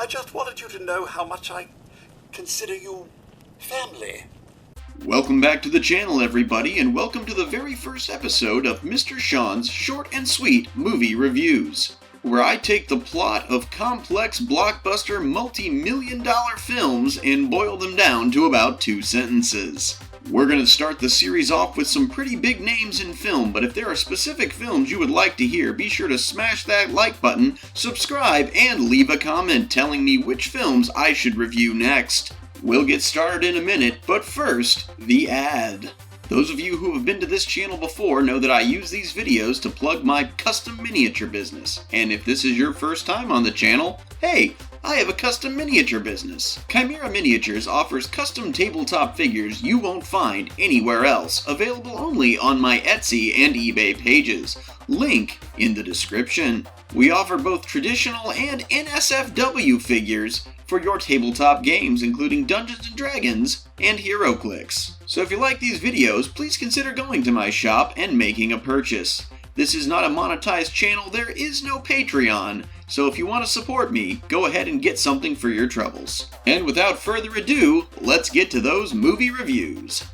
I just wanted you to know how much I consider you family. Welcome back to the channel, everybody, and welcome to the very first episode of Mr. Sean's Short and Sweet Movie Reviews, where I take the plot of complex blockbuster multi-million-dollar films and boil them down to about 2 sentences. We're going to start the series off with some pretty big names in film, but if there are specific films you would like to hear, be sure to smash that like button, subscribe, and leave a comment telling me which films I should review next. We'll get started in a minute, but first, the ad. Those of you who have been to this channel before know that I use these videos to plug my custom miniature business. And if this is your first time on the channel, hey, I have a custom miniature business. Chimera Miniatures offers custom tabletop figures you won't find anywhere else, available only on my Etsy and eBay pages. Link in the description. We offer both traditional and NSFW figures for your tabletop games, including Dungeons & Dragons and HeroClix. So if you like these videos, please consider going to my shop and making a purchase. This is not a monetized channel, there is no Patreon, so if you want to support me, go ahead and get something for your troubles. And without further ado, let's get to those movie reviews.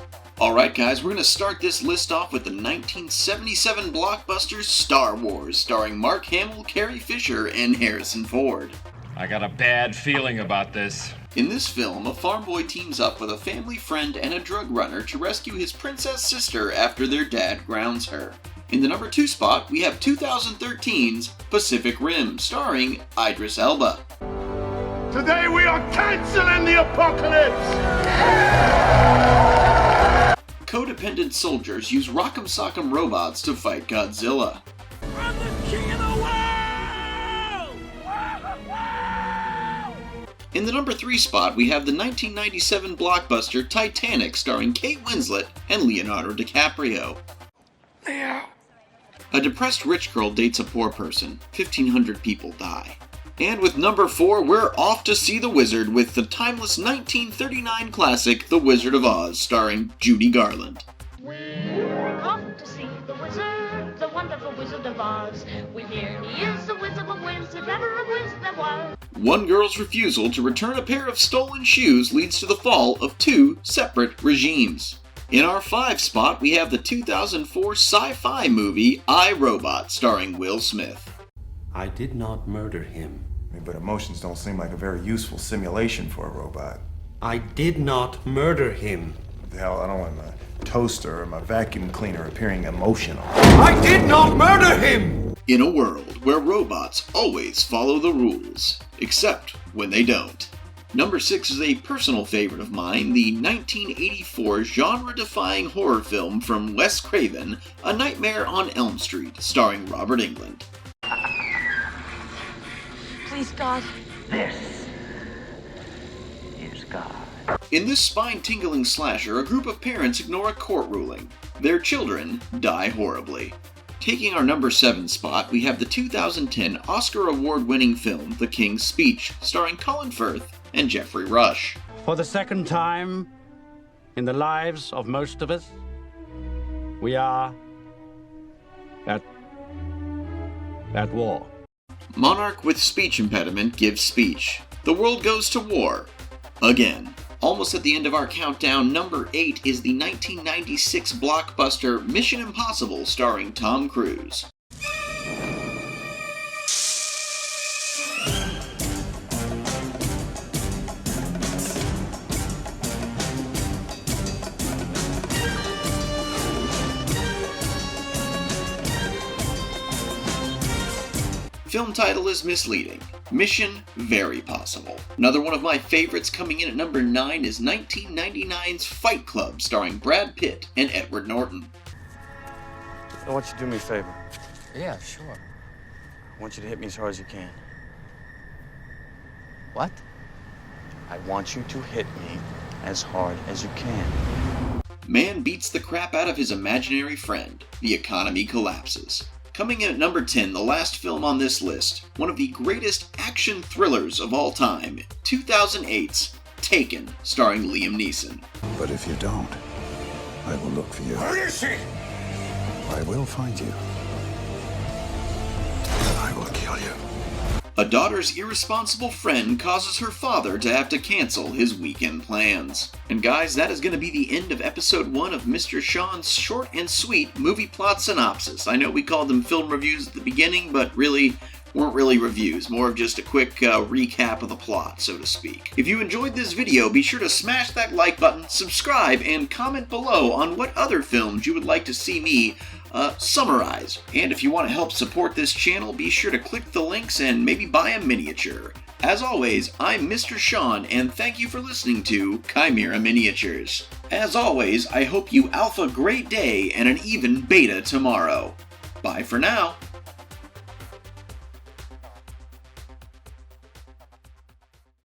Alright guys, we're going to start this list off with the 1977 blockbuster Star Wars, starring Mark Hamill, Carrie Fisher, and Harrison Ford. I got a bad feeling about this. In this film, a farm boy teams up with a family friend and a drug runner to rescue his princess sister after their dad grounds her. In the number 2 spot, we have 2013's Pacific Rim, starring Idris Elba. Today we are canceling the apocalypse! Codependent soldiers use Rock'em Sock'em robots to fight Godzilla. I'm the king of the world! In the number 3 spot, we have the 1997 blockbuster Titanic, starring Kate Winslet and Leonardo DiCaprio. Leo. A depressed rich girl dates a poor person. 1,500 people die. And with number 4, we're off to see the wizard with the timeless 1939 classic The Wizard of Oz, starring Judy Garland. We're off to see the wizard, the wonderful Wizard of Oz. We hear he is the wizard of wiz, if ever a wiz there was. One girl's refusal to return a pair of stolen shoes leads to the fall of 2 separate regimes. In our 5 spot, we have the 2004 sci-fi movie I, Robot, starring Will Smith. I did not murder him. But emotions don't seem like a very useful simulation for a robot. I did not murder him. What the hell, I don't want my toaster or my vacuum cleaner appearing emotional. I did not murder him! In a world where robots always follow the rules, except when they don't. Number 6 is a personal favorite of mine, the 1984 genre-defying horror film from Wes Craven, A Nightmare on Elm Street, starring Robert Englund. Please, God. This is God. In this spine-tingling slasher, a group of parents ignore a court ruling. Their children die horribly. Taking our number 7 spot, we have the 2010 Oscar award-winning film The King's Speech, starring Colin Firth and Jeffrey Rush. For the second time in the lives of most of us, we are at war. Monarch with speech impediment gives speech. The world goes to war. Again. Almost at the end of our countdown, number 8 is the 1996 blockbuster Mission Impossible, starring Tom Cruise. Film title is misleading. Mission Very Possible. Another one of my favorites coming in at number 9 is 1999's Fight Club, starring Brad Pitt and Edward Norton. I want you to do me a favor. Yeah, sure. I want you to hit me as hard as you can. What? I want you to hit me as hard as you can. Man beats the crap out of his imaginary friend. The economy collapses. Coming in at number 10, the last film on this list, one of the greatest action thrillers of all time, 2008's Taken, starring Liam Neeson. But if you don't, I will look for you. Where is she? I will find you. I will kill you. A daughter's irresponsible friend causes her father to have to cancel his weekend plans. And guys, that is going to be the end of episode 1 of Mr. Sean's short and sweet movie plot synopsis. I know we called them film reviews at the beginning, but weren't really reviews, more of just a quick recap of the plot, so to speak. If you enjoyed this video, be sure to smash that like button, subscribe, and comment below on what other films you would like to see me summarize. And if you want to help support this channel, be sure to click the links and maybe buy a miniature. As always, I'm Mr. Sean, and thank you for listening to Chimera Miniatures. As always, I hope you alpha great day and an even beta tomorrow. Bye for now.